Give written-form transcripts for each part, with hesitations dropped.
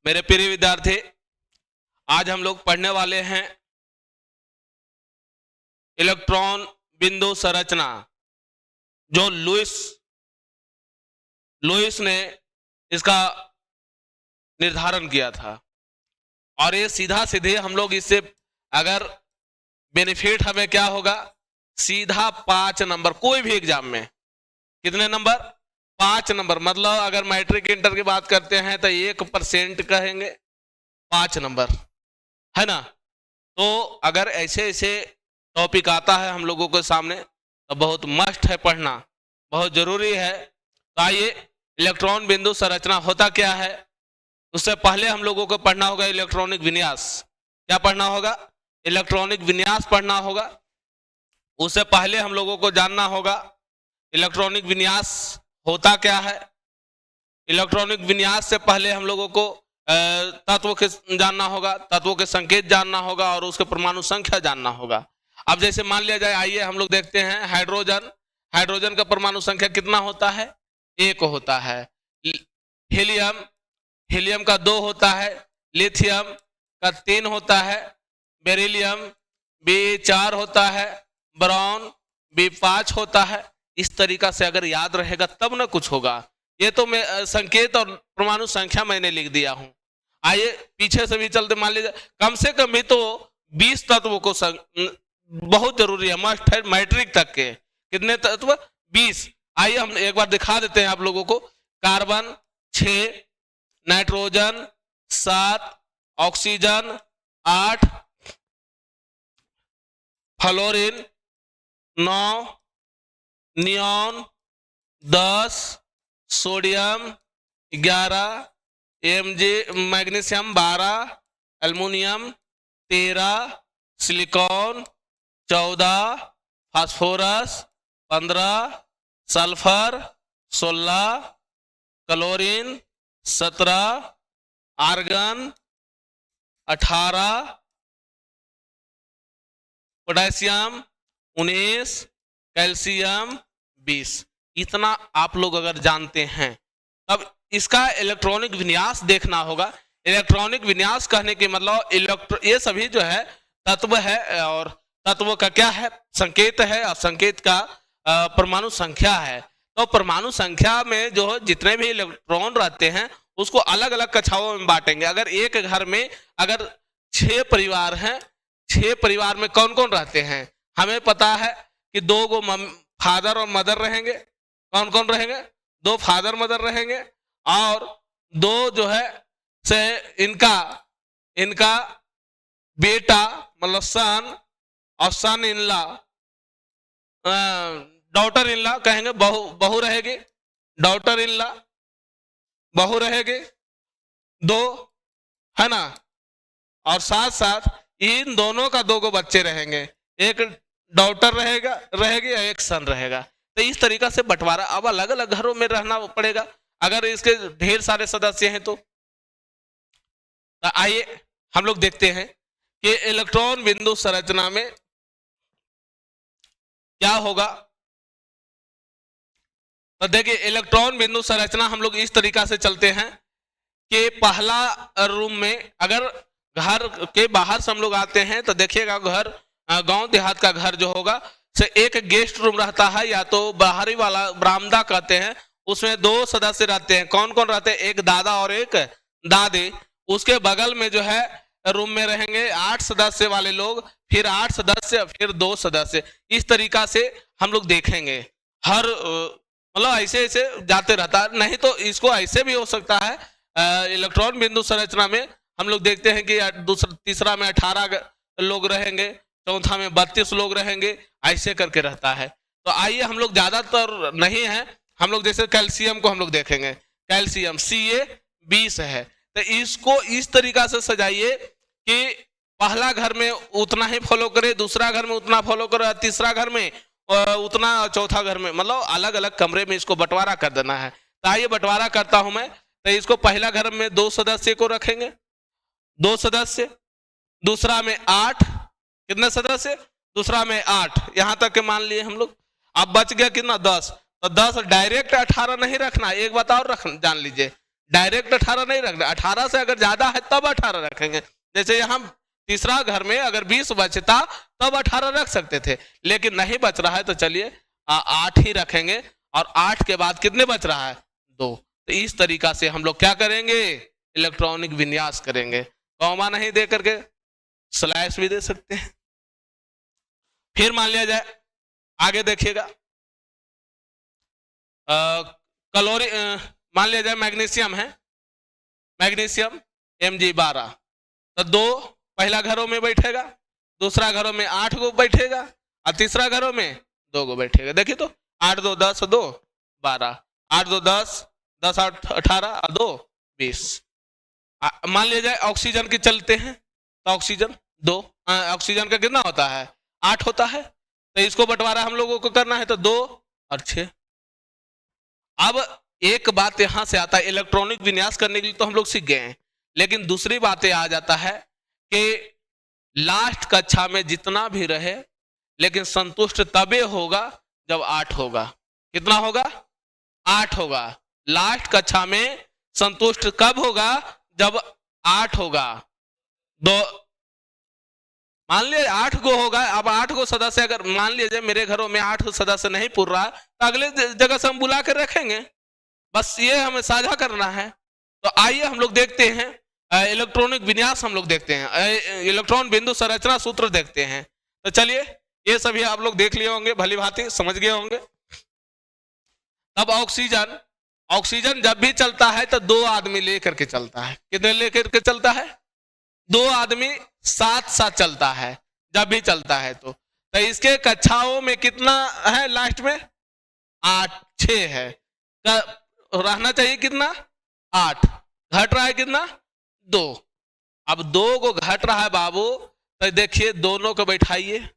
मेरे प्रिय विद्यार्थी, आज हम लोग पढ़ने वाले हैं इलेक्ट्रॉन बिंदु संरचना, जो लुईस ने इसका निर्धारण किया था। और ये सीधा सीधे हम लोग इससे अगर बेनिफिट हमें क्या होगा, सीधा 5 नंबर कोई भी एग्जाम में। कितने नंबर? 5 नंबर। मतलब अगर मैट्रिक इंटर की बात करते हैं तो 1% कहेंगे 5 नंबर, है ना। तो अगर ऐसे ऐसे टॉपिक आता है हम लोगों के सामने तो बहुत मस्ट है पढ़ना, बहुत जरूरी है। तो आइए, इलेक्ट्रॉन बिंदु संरचना होता क्या है, उससे पहले हम लोगों को पढ़ना होगा इलेक्ट्रॉनिक विन्यास। क्या पढ़ना होगा? इलेक्ट्रॉनिक विन्यास पढ़ना होगा। उससे पहले हम लोगों को जानना होगा इलेक्ट्रॉनिक विन्यास होता क्या है। इलेक्ट्रॉनिक विन्यास से पहले हम लोगों को तत्व के जानना होगा, तत्वों के संकेत जानना होगा और उसके परमाणु संख्या जानना होगा। अब जैसे मान लिया जाए, आइए हम लोग देखते हैं हाइड्रोजन का परमाणु संख्या कितना होता है? 1 होता है। हीलियम का 2 होता है। लिथियम का 3 होता है। बेरिलियम B4 होता है। बोरॉन B5 होता है। इस तरीका से अगर याद रहेगा तब ना कुछ होगा। ये तो मैं संकेत और परमाणु संख्या मैंने लिख दिया हूं। आइए पीछे से भी चलते, मान लीजिए कम से कम भी तो 20 तत्वों को बहुत जरूरी है, मस्ट है मैट्रिक तक के। कितने तत्व? 20। आइए हम एक बार दिखा देते हैं आप लोगों को। Carbon 6, nitrogen 7, oxygen 8, fluorine 9, neon 10, sodium 11, magnesium 12, aluminium 13, silicon 14, phosphorus 15, sulphur 16, chlorine 17, argon 18, potassium 19, calcium 20। इतना आप लोग अगर जानते हैं तब इसका इलेक्ट्रॉनिक विन्यास देखना होगा। इलेक्ट्रॉनिक विन्यास कहने के मतलब ये सभी जो है तत्व है, और तत्व का क्या है? संकेत है, और संकेत का परमाणु संख्या है। तो परमाणु संख्या में जो जितने भी इलेक्ट्रॉन रहते हैं उसको अलग अलग कक्षाओं में बांटेंगे। अगर एक घर में अगर 6 परिवार हैं, 6 परिवार में कौन कौन रहते हैं? हमें पता है कि 2 गो फादर और मदर रहेंगे। कौन कौन रहेंगे? 2 फादर मदर रहेंगे, और 2 जो है से इनका बेटा मतलब सन, और son in law, daughter in law कहेंगे, बहू रहेगी। डॉटर इन लॉ बहू रहेगी 2, है ना। और साथ साथ इन दोनों का 2 गो बच्चे रहेंगे, एक डॉटर रहेगी और एक सन रहेगा। तो इस तरीका से बंटवारा अब अलग अलग घरों में रहना पड़ेगा अगर इसके ढेर सारे सदस्य हैं तो। आइए हम लोग देखते हैं कि इलेक्ट्रॉन बिंदु संरचना में क्या होगा। तो देखिए, इलेक्ट्रॉन बिंदु संरचना हम लोग इस तरीका से चलते हैं कि पहला रूम में, अगर घर के बाहर से हम लोग आते हैं तो देखिएगा घर गांव देहात का घर जो होगा से एक गेस्ट रूम रहता है, या तो बाहरी वाला बरामदा कहते हैं। उसमें 2 सदस्य रहते हैं। कौन कौन रहते हैं? एक दादा और एक दादी। उसके बगल में जो है रूम में रहेंगे 8 सदस्य वाले लोग, फिर 8 सदस्य, फिर 2 सदस्य। इस तरीका से हम लोग देखेंगे। हर मतलब ऐसे ऐसे जाते रहता है। नहीं तो इसको ऐसे भी हो सकता है। इलेक्ट्रॉन बिंदु संरचना में हम लोग देखते हैं कि तीसरा में 18 लोग रहेंगे, चौथा में 32 लोग रहेंगे, ऐसे करके रहता है। तो आइए हम लोग ज्यादातर नहीं है, हम लोग जैसे कैल्शियम को हम लोग देखेंगे। कैल्शियम Ca20 है। तो इसको इस तरीका से सजाइए कि पहला घर में उतना ही फॉलो करे, दूसरा घर में उतना फॉलो करे, तीसरा घर में उतना, चौथा घर में, मतलब अलग अलग कमरे में इसको बंटवारा कर देना है। तो आइए बंटवारा करता हूं मैं। तो इसको पहला घर में 2 सदस्य को रखेंगे, 2 सदस्य। दूसरा में 8, कितने सदस्य? दूसरा में 8, यहां तक के मान लिए हम लोग। अब बच गया कितना? 10। तो 10 डायरेक्ट 18 नहीं रखना, एक बात और जान लीजिए, डायरेक्ट 18 नहीं रखना, 18 से अगर ज्यादा है तब 18 रखेंगे। जैसे यहाँ तीसरा घर में अगर 20 बचता तब 18 रख सकते थे, लेकिन नहीं बच रहा है तो चलिए 8 ही रखेंगे। और 8 के बाद कितने बच रहा है? 2। तो इस तरीका से हम लोग क्या करेंगे? इलेक्ट्रॉनिक विन्यास करेंगे। कॉमा नहीं दे करके स्लैश भी दे सकते हैं। फिर मान लिया जाए, आगे देखिएगा, कलोरी मान लिया जाए मैग्नीशियम है, मैग्नीशियम Mg12, तो 2 पहला घरों में बैठेगा, दूसरा घरों में 8 गो बैठेगा, और तीसरा घरों में 2 गो बैठेगा। देखिए तो 8 2 10 2 12, 8 2 10, 10 8 18 और 2 20। मान लिया जाए ऑक्सीजन के चलते हैं, तो ऑक्सीजन 2, ऑक्सीजन का कितना होता है? 8 होता है। तो इसको बंटवारा हम लोगों को करना है, तो 2 और 6। अब एक बात यहां से आता है, इलेक्ट्रॉनिक विन्यास करने के लिए तो हम लोग सीख गए हैं, लेकिन दूसरी बातें आ जाता है कि लास्ट कक्षा में जितना भी रहे, लेकिन संतुष्ट तबे होगा जब 8 होगा। कितना होगा? 8 होगा। लास्ट कक्षा में संतुष्ट कब होगा? जब 8 होगा। मान लीजिए 8 गो होगा। अब 8 गो सदस्य अगर मान लीजिए मेरे घरों में 8 सदस्य नहीं पूर रहा, तो अगले जगह से हम बुला कर रखेंगे। बस ये हमें साझा करना है। तो आइए हम लोग देखते हैं इलेक्ट्रॉनिक विन्यास, हम लोग देखते हैं इलेक्ट्रॉन बिंदु संरचना सूत्र देखते हैं। तो चलिए, ये सभी आप लोग देख लिए होंगे, भली भांति समझ गए होंगे। अब ऑक्सीजन, ऑक्सीजन जब भी चलता है तो 2 आदमी लेकर के चलता है। कितने लेकर के चलता है? 2 आदमी साथ साथ चलता है जब भी चलता है। तो इसके कक्षाओं में कितना है? लास्ट में 8 6 है, तो रहना चाहिए कितना? 8। घट रहा है कितना? 2। अब 2 को घट रहा है बाबू, तो देखिए दोनों को बैठाइए,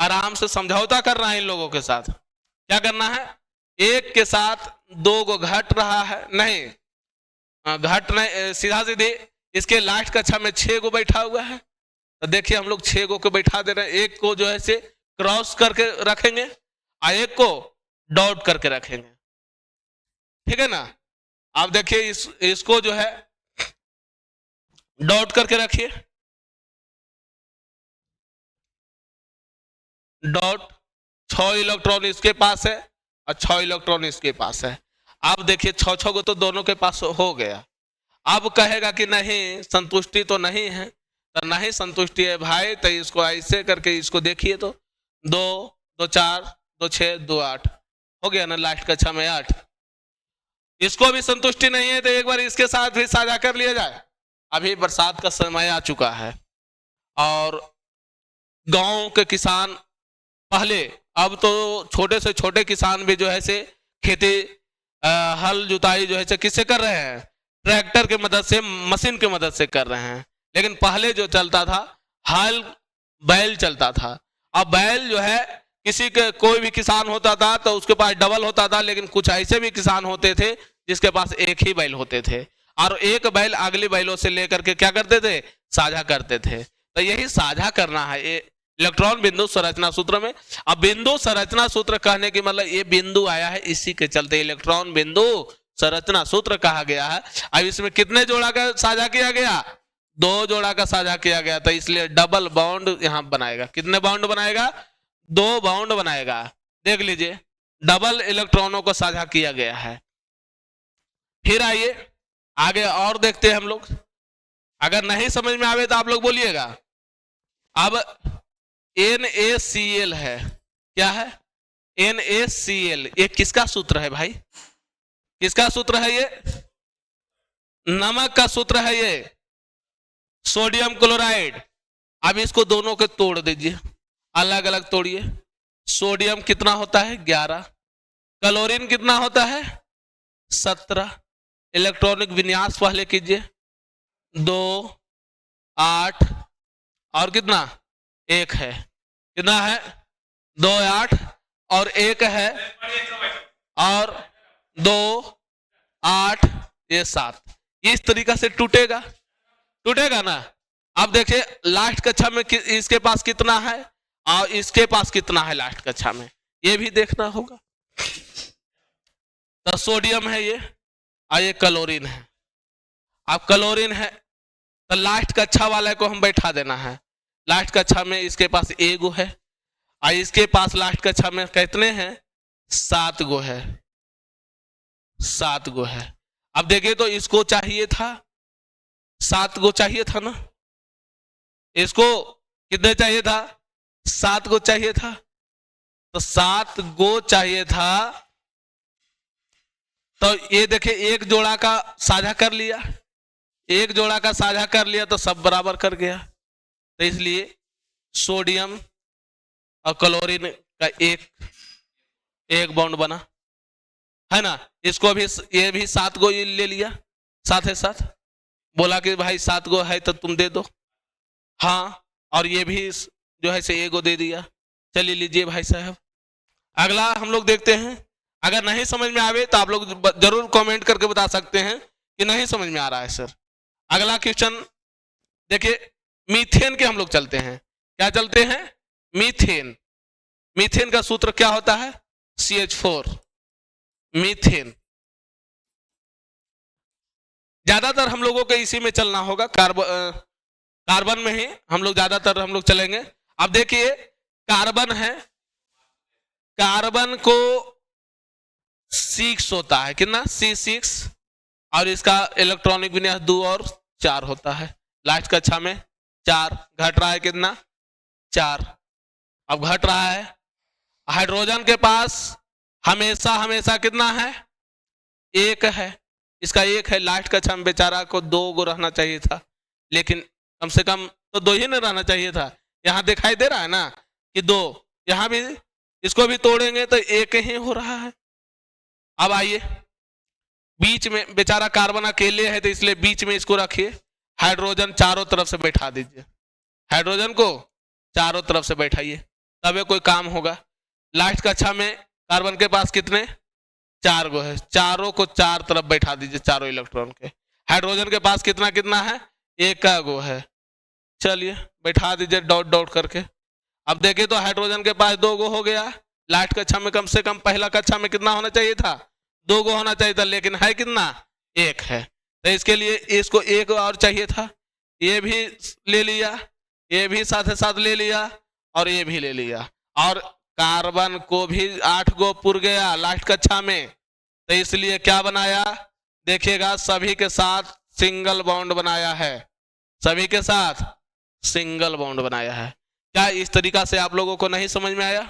आराम से समझौता करना है इन लोगों के साथ। क्या करना है? एक के साथ 2 को घट रहा है, नहीं घट नहीं, सीधा सीधे इसके लास्ट कक्षा में 6 को बैठा हुआ है। तो देखिए हम लोग 6 को बैठा दे रहे हैं। एक को जो है से क्रॉस करके रखेंगे और एक को डॉट करके रखेंगे, ठीक है ना। अब देखिए इसको जो है डॉट करके रखिए, डॉट। 6 इलेक्ट्रॉन इसके पास है और 6 इलेक्ट्रॉन इसके पास है। अब देखिए 6 को तो दोनों के पास हो गया। अब कहेगा कि नहीं संतुष्टि तो नहीं है, तो नहीं संतुष्टि है भाई, तो इसको ऐसे करके इसको देखिए तो 2 2 4 2 6 2 8 हो गया ना। लास्ट कक्षा में 8। इसको भी संतुष्टि नहीं है, तो एक बार इसके साथ भी साझा कर लिया जाए। अभी बरसात का समय आ चुका है और गांव के किसान पहले, अब तो छोटे से छोटे किसान भी जो है से खेती हल जुताई जो है से किससे कर रहे हैं? ट्रैक्टर के मदद से, मशीन के मदद से कर रहे हैं। लेकिन पहले जो चलता था हल, बैल चलता था। अब बैल जो है किसी के, कोई भी किसान होता था तो उसके पास डबल होता था, लेकिन कुछ ऐसे भी किसान होते थे जिसके पास एक ही बैल होते थे, और एक बैल अगली बैलों से लेकर के क्या करते थे? साझा करते थे। तो यही साझा करना है ये इलेक्ट्रॉन बिंदु संरचना सूत्र में। अब बिंदु संरचना सूत्र कहने की मतलब ये बिंदु आया है, इसी के चलते इलेक्ट्रॉन बिंदु संरचना सूत्र कहा गया है। अब इसमें कितने जोड़ा का साझा किया गया? 2 जोड़ा का साझा किया गया, तो इसलिए डबल बॉन्ड यहां बनाएगा। कितने बॉन्ड बनाएगा? 2 बॉन्ड बनाएगा। देख लीजिए, डबल इलेक्ट्रॉनों को साझा किया गया है। फिर आइए आगे और देखते हैं हम लोग। अगर नहीं समझ में आवे तो आप लोग बोलिएगा। अब NaCl है, क्या है? NaCl, ये किसका सूत्र है भाई? किसका सूत्र है ये? नमक का सूत्र है ये, सोडियम क्लोराइड। अब इसको दोनों को तोड़ दीजिए, अलग अलग तोड़िए। सोडियम कितना होता है? 11। क्लोरीन कितना होता है? 17। इलेक्ट्रॉनिक विन्यास पहले कीजिए। 2 8 और कितना? 1 है। कितना है? 2 8 और 1 है, और 2 8 ये 7। इस तरीका से टूटेगा, टूटेगा ना। अब देखिए लास्ट कक्षा में इसके पास कितना है और इसके पास कितना है लास्ट कक्षा में, ये भी देखना होगा। तो सोडियम है ये और ये क्लोरीन है। अब क्लोरीन है तो लास्ट कक्षा वाले को हम बैठा देना है। लास्ट कक्षा में इसके पास एगो है और इसके पास लास्ट कक्षा में कितने हैं? 7 गो है, 7 गो है। अब देखिए तो इसको चाहिए था 7 गो चाहिए था ना, इसको कितने चाहिए था? 7 गो चाहिए था। तो 7 गो चाहिए था, तो ये देखिए एक जोड़ा का साझा कर लिया, एक जोड़ा का साझा कर लिया तो सब बराबर कर गया। तो इसलिए सोडियम और क्लोरीन का एक बॉन्ड बना, है ना। इसको भी ये भी 7 गो ले लिया साथ ही साथ, बोला कि भाई 7 गो है तो तुम दे दो, हाँ, और ये भी जो है से एगो दे दिया। चलिए लीजिए भाई साहब। अगला हम लोग देखते हैं। अगर नहीं समझ में आवे तो आप लोग जरूर कमेंट करके बता सकते हैं कि नहीं समझ में आ रहा है सर। अगला क्वेश्चन देखिए, मीथेन के हम लोग चलते हैं। क्या चलते हैं? मीथेन। मीथेन का सूत्र क्या होता है? CH4। मीथेन ज्यादातर हम लोगों को इसी में चलना होगा, कार्बन में ही हम लोग ज्यादातर हम लोग चलेंगे। अब देखिए कार्बन है, कार्बन को 6 होता है, कितना? C6, और इसका इलेक्ट्रॉनिक विन्यास 2 और 4 होता है। लास्ट कक्षा में 4 घट रहा है, कितना? 4। अब घट रहा है। हाइड्रोजन के पास हमेशा हमेशा कितना है? 1 है, इसका 1 है। लास्ट कक्षा में बेचारा को 2 गो रहना चाहिए था, लेकिन कम से कम तो 2 ही नहीं रहना चाहिए था। यहां दिखाई दे रहा है ना कि 2, यहां भी इसको भी तोड़ेंगे तो 1 ही हो रहा है। अब आइए बीच में, बेचारा कार्बन अकेले है तो इसलिए बीच में इसको रखिए। हाइड्रोजन चारों तरफ से बैठा दीजिए, हाइड्रोजन को चारों तरफ से बैठाइए, तब कोई काम होगा। लास्ट कक्षा में कार्बन के पास कितने? 4 गो है, चारों को 4 तरफ बैठा दीजिए, चारों इलेक्ट्रॉन के। हाइड्रोजन के पास कितना कितना है? 1 गो है। चलिए बैठा दीजिए डॉट डॉट करके। अब देखें तो हाइड्रोजन के पास 2 गो हो गया। लास्ट कक्षा में कम से कम पहला कक्षा में कितना होना चाहिए था? 2 गो होना चाहिए था, लेकिन है कितना? 1 है। तो इसके लिए इसको 1 और चाहिए था, ये भी ले लिया, ये भी साथ साथ ले लिया, और ये भी ले लिया। और कार्बन को भी 8 गो पुर गया लास्ट कक्षा में, तो इसलिए क्या बनाया? देखिएगा सभी के साथ सिंगल बॉन्ड बनाया है, सभी के साथ सिंगल बॉन्ड बनाया है। क्या इस तरीका से आप लोगों को नहीं समझ में आया?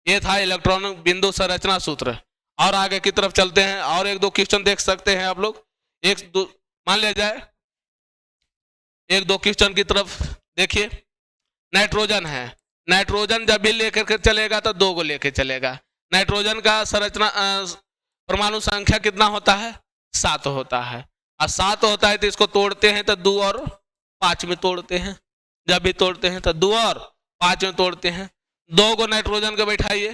ये था इलेक्ट्रॉनिक बिंदु संरचना सूत्र। और आगे की तरफ चलते हैं, और 1-2 क्वेश्चन देख सकते हैं आप लोग। मान लिया जाए 1-2 क्वेश्चन की तरफ देखिए। नाइट्रोजन है, नाइट्रोजन जब भी लेकर के चलेगा तो 2 गो लेके चलेगा। नाइट्रोजन का संरचना परमाणु संख्या कितना होता है? 7 होता है। और 7 होता है तो इसको तोड़ते हैं तो 2 और 5 में तोड़ते हैं, जब भी तोड़ते हैं तो 2 और 5 में तोड़ते हैं। 2 गो नाइट्रोजन को बैठाइए,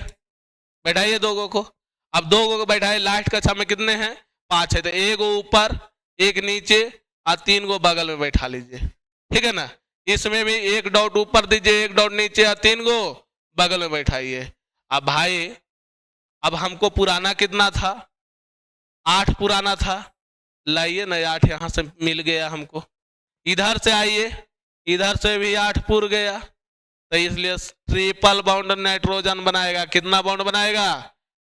बैठाइए 2 गो को। अब 2 गो को बैठाइए, लास्ट कक्षा में कितने हैं? 5 है, तो 1 गो ऊपर, 1 नीचे और 3 गो बगल में बैठा लीजिए, ठीक है ना। इसमें भी 1 डॉट ऊपर दीजिए, 1 डॉट नीचे और 3 गो बगल में बैठाइए। अब भाई अब हमको पुराना कितना था? 8 पुराना था, लाइए ना 8 यहां से मिल गया हमको। इधर से आइए, इधर से भी 8 पुर गया, तो इसलिए ट्रिपल बॉन्ड नाइट्रोजन बनाएगा। कितना बॉन्ड बनाएगा?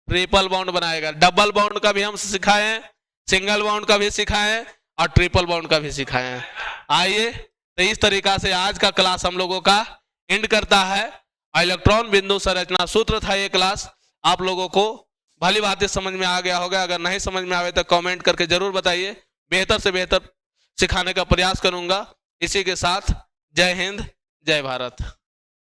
ट्रिपल बॉन्ड बनाएगा। डबल बॉन्ड का भी हम सिखाए हैं, सिंगल बॉन्ड का भी सिखाए हैं, और ट्रिपल बॉन्ड का भी सिखाए हैं। आइए, तो इस तरीका से आज का क्लास हम लोगों का एंड करता है। इलेक्ट्रॉन बिंदु संरचना सूत्र था ये क्लास। आप लोगों को भली भांति समझ में आ गया होगा। अगर नहीं समझ में आवे तो कमेंट करके जरूर बताइए, बेहतर से बेहतर सिखाने का प्रयास करूंगा। इसी के साथ जय हिंद, जय भारत।